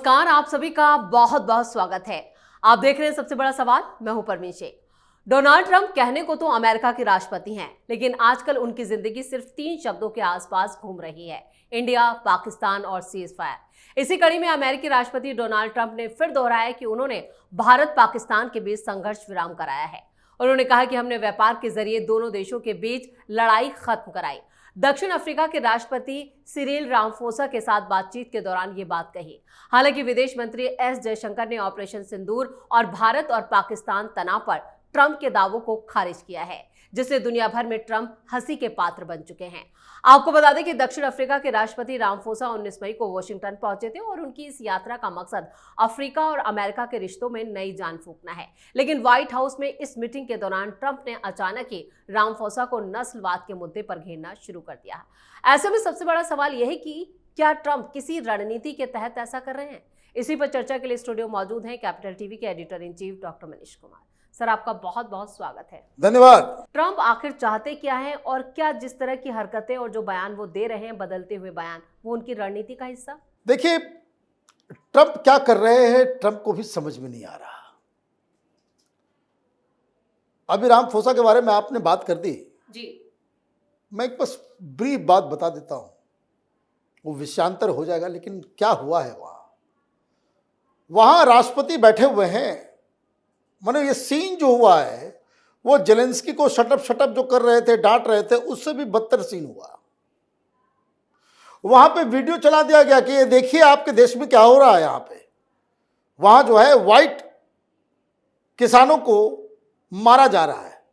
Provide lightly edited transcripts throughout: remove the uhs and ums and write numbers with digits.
नमस्कार, आप सभी का बहुत बहुत स्वागत है। आप देख रहे हैं सबसे बड़ा सवाल। मैं हूं परमीशे। डोनाल्ड ट्रंप कहने को तो अमेरिका के राष्ट्रपति हैं, लेकिन आजकल उनकी जिंदगी सिर्फ 3 शब्दों के आसपास घूम रही है: इंडिया, पाकिस्तान और सीज फायर। इसी कड़ी में अमेरिकी राष्ट्रपति डोनाल्ड ट्रंप ने फिर दोहराया कि उन्होंने भारत पाकिस्तान के बीच संघर्ष विराम कराया है। उन्होंने कहा कि हमने व्यापार के जरिए दोनों देशों के बीच लड़ाई खत्म कराई। दक्षिण अफ्रीका के राष्ट्रपति सिरिल रामाफोसा के साथ बातचीत के दौरान ये बात कही। हालांकि विदेश मंत्री एस जयशंकर ने ऑपरेशन सिंदूर और भारत और पाकिस्तान तनाव पर ट्रंप के दावों को खारिज किया है, जिससे दुनिया भर में ट्रंप हंसी के पात्र बन चुके हैं। आपको बता दें कि दक्षिण अफ्रीका के राष्ट्रपति रामाफोसा 19 मई को वॉशिंगटन पहुंचे थे और उनकी इस यात्रा का मकसद अफ्रीका और अमेरिका के रिश्तों में नई जान फूंकना है। लेकिन व्हाइट हाउस में इस मीटिंग के दौरान ट्रंप ने अचानक ही रामाफोसा को नस्लवाद के मुद्दे पर घेरना शुरू कर दिया। ऐसे में सबसे बड़ा सवाल यह है कि क्या ट्रंप किसी रणनीति के तहत ऐसा कर रहे हैं? इसी पर चर्चा के लिए स्टूडियो मौजूद हैं कैपिटल टीवी के editor in chief doctor Manish Kumar. Sir, आपका बहुत बहुत स्वागत है। धन्यवाद। ट्रंप आखिर चाहते क्या हैं और क्या जिस तरह की हरकतें और जो बयान वो दे रहे हैं, बदलते हुए बयान, वो उनकी रणनीति का हिस्सा? देखिए, ट्रंप क्या कर रहे हैं ट्रंप को भी समझ में नहीं आ रहा। अभी रामाफोसा के बारे में आपने बात कर दी जी। मैं एक बस ब्रीफ बात बता देता हूं, वो विषयांतर हो जाएगा। लेकिन क्या हुआ है वहां राष्ट्रपति बैठे हुए हैं। माने ये सीन जो हुआ है वो जेलेंस्की को शटअप जो कर रहे थे, डांट रहे थे, उससे भी बदतर सीन हुआ। वहां पे वीडियो चला दिया गया कि ये देखिए आपके देश में क्या हो रहा है। यहां पे वहां जो है व्हाइट किसानों को मारा जा रहा है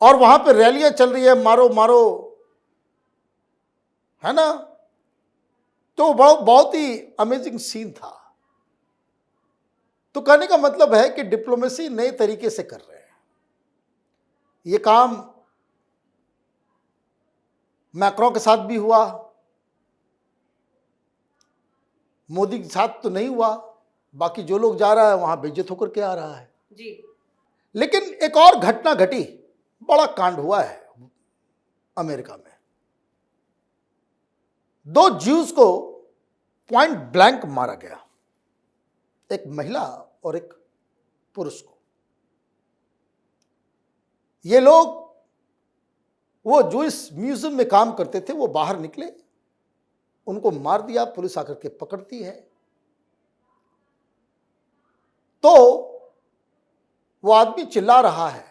और वहां पे रैलियां चल रही है, मारो मारो, है ना। तो बहुत ही अमेजिंग सीन था। तो कहने का मतलब है कि डिप्लोमेसी नए तरीके से कर रहे हैं। ये काम मैक्रों के साथ भी हुआ, मोदी के साथ तो नहीं हुआ। बाकी जो लोग जा रहा है वहां बेइज्जत होकर के आ रहा है जी। लेकिन एक और घटना घटी, बड़ा कांड हुआ है अमेरिका में। 2 ज्यूज को पॉइंट ब्लैंक मारा गया, एक महिला और एक पुरुष को। ये लोग वो जो इस म्यूजियम में काम करते थे वो बाहर निकले, उनको मार दिया, पुलिस आकर के पकड़ती है। तो वो आदमी चिल्ला रहा है,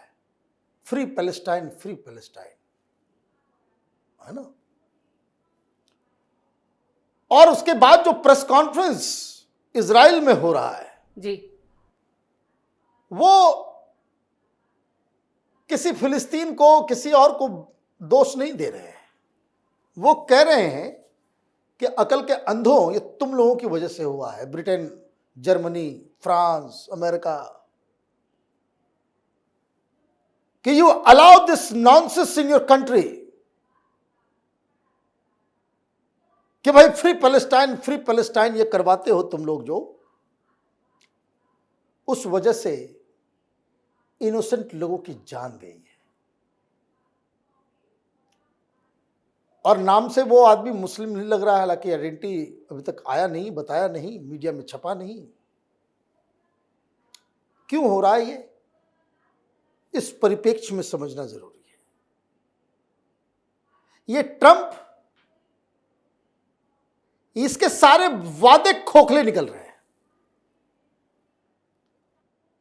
फ्री पैलेस्टाइन, फ्री पैलेस्टाइन, है ना। और उसके बाद जो प्रेस कॉन्फ्रेंस इजराइल में हो रहा है जी, वो किसी फिलिस्तीन को, किसी और को दोष नहीं दे रहे हैं। वो कह रहे हैं कि अकल के अंधों, ये तुम लोगों की वजह से हुआ है। ब्रिटेन, जर्मनी, फ्रांस, अमेरिका, कि you allow this nonsense in your country, कि भाई फ्री पैलेस्टाइन ये करवाते हो तुम लोग, जो उस वजह से इनोसेंट लोगों की जान गई है। और नाम से वो आदमी मुस्लिम नहीं लग रहा है, हालांकि आइडेंटिटी अभी तक आया नहीं, बताया नहीं, मीडिया में छपा नहीं। क्यों हो रहा है ये, इस परिप्रेक्ष्य में समझना जरूरी है। ये ट्रंप, इसके सारे वादे खोखले निकल रहे हैं।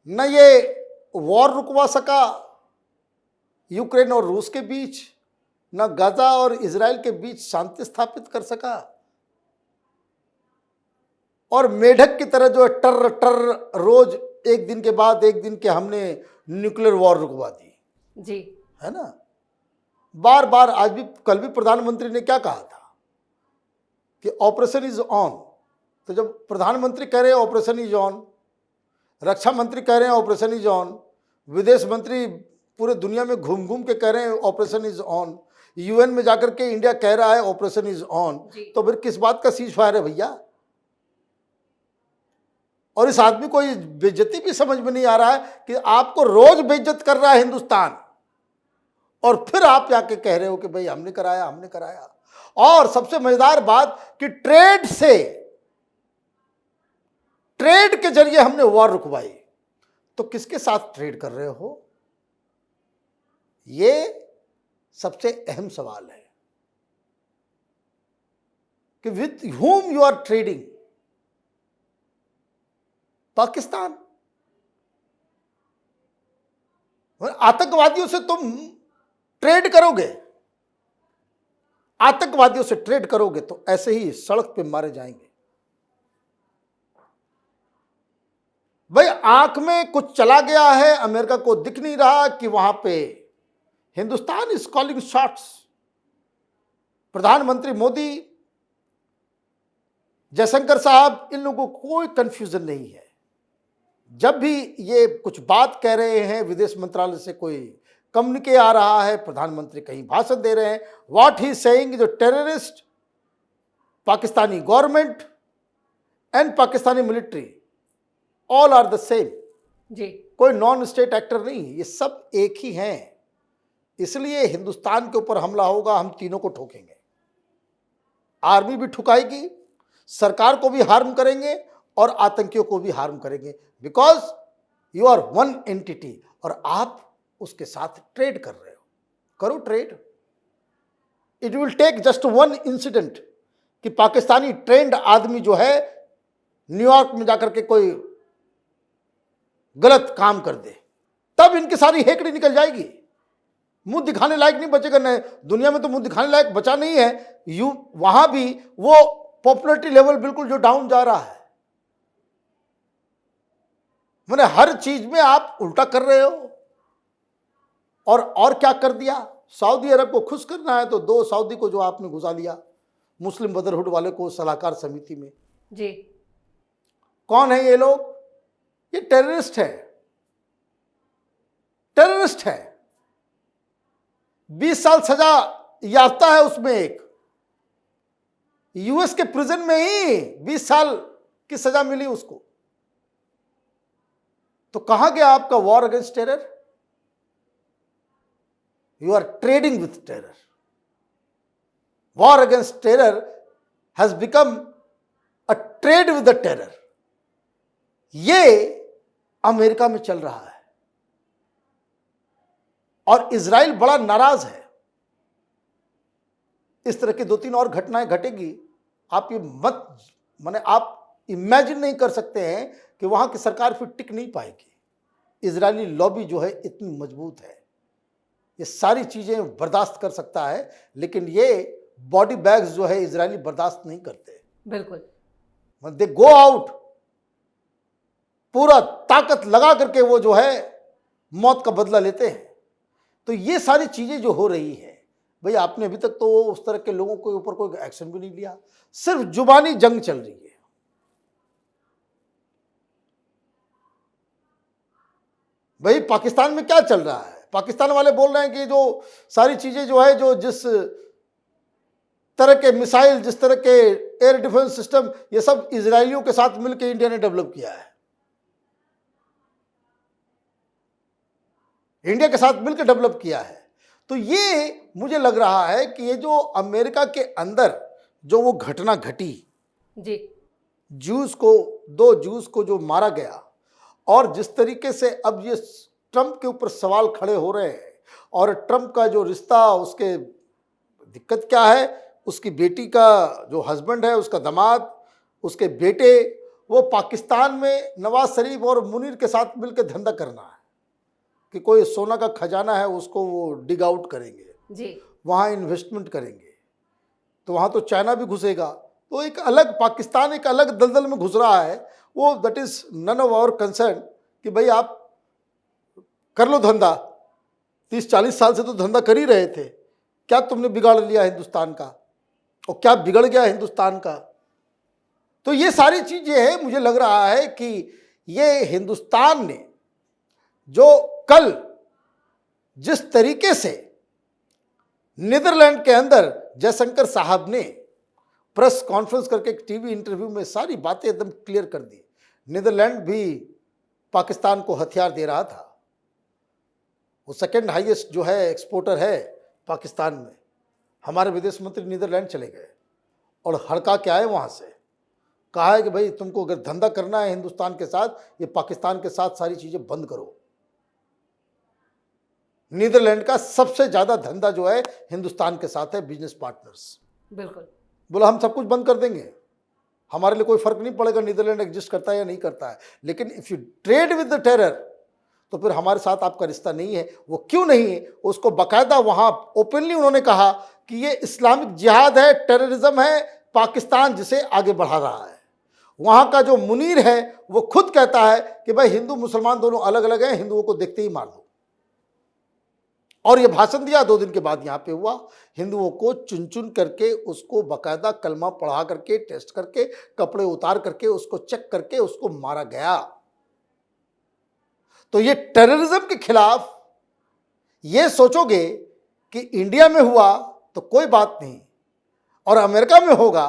न ये वॉर रुकवा सका यूक्रेन और रूस के बीच, न गाजा और इजराइल के बीच शांति स्थापित कर सका, और मेढक की तरह जो है टर टर रोज एक दिन के बाद एक दिन के हमने न्यूक्लियर वॉर रुकवा दी जी, है ना। बार बार, आज भी, कल भी प्रधानमंत्री ने क्या कहा था कि ऑपरेशन इज ऑन। तो जब प्रधानमंत्री कह रहे हैं ऑपरेशन इज ऑन, रक्षा मंत्री कह रहे हैं ऑपरेशन इज ऑन, विदेश मंत्री पूरे दुनिया में घूम घूम के कह रहे हैं ऑपरेशन इज ऑन, यूएन में जाकर के इंडिया कह रहा है ऑपरेशन इज ऑन, तो फिर किस बात का सीज फायर है भैया। और इस आदमी को बेइज्जती भी समझ में नहीं आ रहा है कि आपको रोज बेइज्जत कर रहा है हिंदुस्तान, और फिर आप जाके कह रहे हो कि भाई हमने कराया हमने कराया। और सबसे मजेदार बात कि ट्रेड से ट्रेड के जरिए हमने वॉर रुकवाई, तो किसके साथ ट्रेड कर रहे हो? ये सबसे अहम सवाल है कि with whom you are trading. Pakistan, आतंकवादियों से तुम ट्रेड करोगे, आतंकवादियों से ट्रेड करोगे तो ऐसे ही सड़क पे मारे जाएंगे। भाई आंख में कुछ चला गया है, अमेरिका को दिख नहीं रहा कि वहां पे हिंदुस्तान इज कॉलिंग शॉट्स। प्रधानमंत्री मोदी, जयशंकर साहब, इन लोगों को कोई कंफ्यूजन नहीं है। जब भी ये कुछ बात कह रहे हैं, विदेश मंत्रालय से कोई कम्युनिके आ रहा है, प्रधानमंत्री कहीं भाषण दे रहे हैं, व्हाट ही सेइंग, जो terrorist, Pakistani government and Pakistani military all are the same जी। कोई नॉन स्टेट एक्टर नहीं, ये सब एक ही हैं। इसलिए हिंदुस्तान के ऊपर हमला होगा, हम तीनों को ठोकेंगे। आर्मी भी ठुकाएगी, सरकार को भी हार्म करेंगे और आतंकियों को भी हार्म करेंगे, because you are one entity और आप उसके साथ ट्रेड कर रहे हो। करो trade. It will take just one incident कि पाकिस्तानी ट्रेंड आदमी जो है न्यूयॉर्क में जाकर के कोई गलत काम कर दे, तब इनकी सारी हेकड़ी निकल जाएगी। मुंह दिखाने लायक नहीं बचेगा। न दुनिया में तो मुंह दिखाने लायक बचा नहीं है। वहां भी वो पॉपुलरिटी लेवल बिल्कुल जो डाउन जा रहा है। मैंने हर चीज में आप उल्टा कर रहे हो। और क्या कर दिया? सऊदी अरब को खुश करना है तो 2 सऊदी को जो आपने घुसा लिया मुस्लिम ब्रदरहुड वाले को सलाहकार समिति में। जी। कौन है ये लोग? ये टेररिस्ट है, टेररिस्ट है। 20 साल सजा याफ्ता है उसमें एक। यूएस के प्रिजन में ही 20 साल की सजा मिली उसको। तो कहां गया आपका war against terror? You are trading with terror. War against terror has become a trade with the terror. ये अमेरिका में चल रहा है और इजराइल बड़ा नाराज है। इस तरह की 2-3 और घटनाएं घटेगी। आप ये माने आप इमेजिन नहीं कर सकते हैं कि वहां की सरकार फिर टिक नहीं पाएगी। इजरायली लॉबी जो है इतनी मजबूत है, ये सारी चीजें बर्दाश्त कर सकता है, लेकिन ये बॉडी बैग्स जो है इजरायली बर्दाश्त नहीं करते। बिल्कुल। दे गो आउट, पूरा ताकत लगा करके वो जो है मौत का बदला लेते हैं। तो ये सारी चीजें जो हो रही है, भाई आपने अभी तक तो उस तरह के लोगों के ऊपर कोई एक्शन भी नहीं लिया, सिर्फ जुबानी जंग चल रही है। भाई पाकिस्तान में क्या चल रहा है? पाकिस्तान वाले बोल रहे हैं कि जो सारी चीजें जो है, जो जिस तरह के मिसाइल, जिस तरह के एयर डिफेंस सिस्टम, ये सब इजरायलियों के साथ मिलकर इंडिया ने डेवलप किया है। इंडिया के साथ मिलकर डेवलप किया है। तो ये मुझे लग रहा है कि ये जो अमेरिका के अंदर जो वो घटना घटी जी, जूस को, 2 जूस को जो मारा गया, और जिस तरीके से अब ये ट्रंप के ऊपर सवाल खड़े हो रहे हैं, और ट्रंप का जो रिश्ता, उसके दिक्कत क्या है, उसकी बेटी का जो हस्बैंड है, उसका दामाद, उसके बेटे, वो पाकिस्तान में नवाज शरीफ और मुनीर के साथ मिलकर धंधा करना है कि कोई सोना का खजाना है उसको वो डिग आउट करेंगे जी, वहाँ इन्वेस्टमेंट करेंगे। तो वहाँ तो चाइना भी घुसेगा। तो एक अलग पाकिस्तान एक अलग दलदल में घुस रहा है। वो that is none of our concern कि भाई आप कर लो धंधा, 30-40 साल से तो धंधा कर ही रहे थे, क्या तुमने बिगाड़ लिया हिंदुस्तान का, और क्या बिगड़ गया हिंदुस्तान का? तो ये सारी चीजें हैं। मुझे लग रहा है कि ये हिंदुस्तान ने जो कल जिस तरीके से नीदरलैंड के अंदर जयशंकर साहब ने प्रेस कॉन्फ्रेंस करके एक टीवी इंटरव्यू में सारी बातें एकदम क्लियर कर दी। नीदरलैंड भी पाकिस्तान को हथियार दे रहा था। वो सेकंड हाईएस्ट जो है एक्सपोर्टर है पाकिस्तान में। हमारे विदेश मंत्री नीदरलैंड चले गए और हड़का के आए वहाँ से। कहा है कि भाई तुमको अगर धंधा करना है हिंदुस्तान के साथ, ये पाकिस्तान के साथ सारी चीजें बंद करो। नीदरलैंड का सबसे ज्यादा धंधा जो है हिंदुस्तान के साथ है, बिजनेस पार्टनर्स। बिल्कुल। बोला हम सब कुछ बंद कर देंगे, हमारे लिए कोई फर्क नहीं पड़ेगा नीदरलैंड एग्जिस्ट करता है या नहीं करता है, लेकिन if you trade with the terror तो फिर हमारे साथ आपका रिश्ता नहीं है। वो क्यों नहीं है, उसको बाकायदा वहां ओपनली उन्होंने कहा कि ये इस्लामिक जिहाद है, टेररिज्म है, पाकिस्तान जिसे आगे बढ़ा रहा है। वहां का जो मुनीर है वो खुद कहता है कि भाई हिंदू मुसलमान दोनों अलग अलग हैं, हिंदुओं को देखते ही मार दो। और ये भाषण दिया 2 दिन के बाद यहां पे हुआ, हिंदुओं को चुन चुन करके उसको बाकायदा कलमा पढ़ा करके, टेस्ट करके, कपड़े उतार करके, उसको चेक करके उसको मारा गया। तो ये टेररिज्म के खिलाफ ये सोचोगे कि इंडिया में हुआ तो कोई बात नहीं और अमेरिका में होगा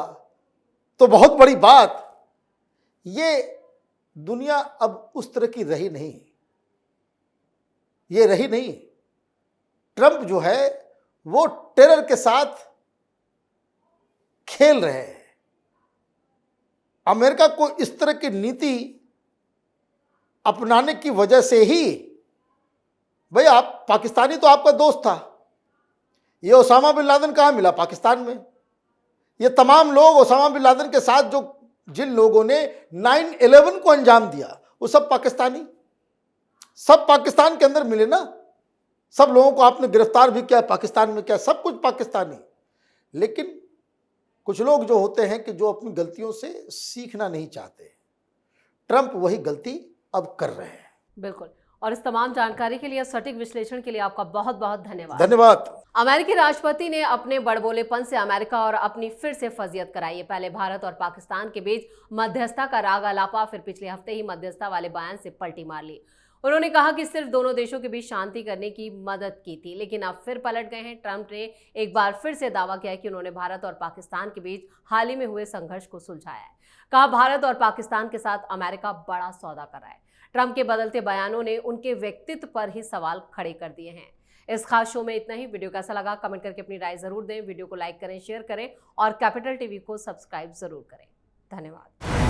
तो बहुत बड़ी बात, ये दुनिया अब उस तरह की रही नहीं, ये रही नहीं। ट्रंप जो है वो टेरर के साथ खेल रहे हैं। अमेरिका को इस तरह की नीति अपनाने की वजह से ही, भाई आप पाकिस्तानी तो आपका दोस्त था, ये ओसामा बिन लादेन कहाँ मिला? पाकिस्तान में। ये तमाम लोग ओसामा बिन लादेन के साथ जो जिन लोगों ने 9/11 को अंजाम दिया वो सब पाकिस्तानी, सब पाकिस्तान के अंदर मिले ना। सब लोगों को आपने गिरफ्तार भी किया पाकिस्तान में, क्या सब कुछ पाकिस्तानी। लेकिन कुछ लोग जो होते हैं कि जो अपनी गलतियों से सीखना नहीं चाहते, ट्रंप वही गलती अब कर रहे हैं। बिल्कुल। और इस तमाम जानकारी के लिए, सटीक विश्लेषण के लिए आपका बहुत बहुत धन्यवाद। धन्यवाद। अमेरिकी राष्ट्रपति ने अपने बड़बोलेपन से अमेरिका और अपनी फिर से फजीयत कराई है। पहले भारत और पाकिस्तान के बीच मध्यस्थता का राग अलापा, फिर पिछले हफ्ते ही मध्यस्थता वाले बयान से पलटी मार ली। उन्होंने कहा कि सिर्फ दोनों देशों के बीच शांति करने की मदद की थी, लेकिन अब फिर पलट गए हैं। ट्रंप ने एक बार फिर से दावा किया है कि उन्होंने भारत और पाकिस्तान के बीच हाल ही में हुए संघर्ष को सुलझाया है। कहा भारत और पाकिस्तान के साथ अमेरिका बड़ा सौदा कर रहा है। ट्रंप के बदलते बयानों ने उनके व्यक्तित्व पर ही सवाल खड़े कर दिए हैं। इस खास शो में इतना ही। वीडियो कैसा लगा कमेंट करके अपनी राय जरूर दें। वीडियो को लाइक करें, शेयर करें और कैपिटल टीवी को सब्सक्राइब जरूर करें। धन्यवाद।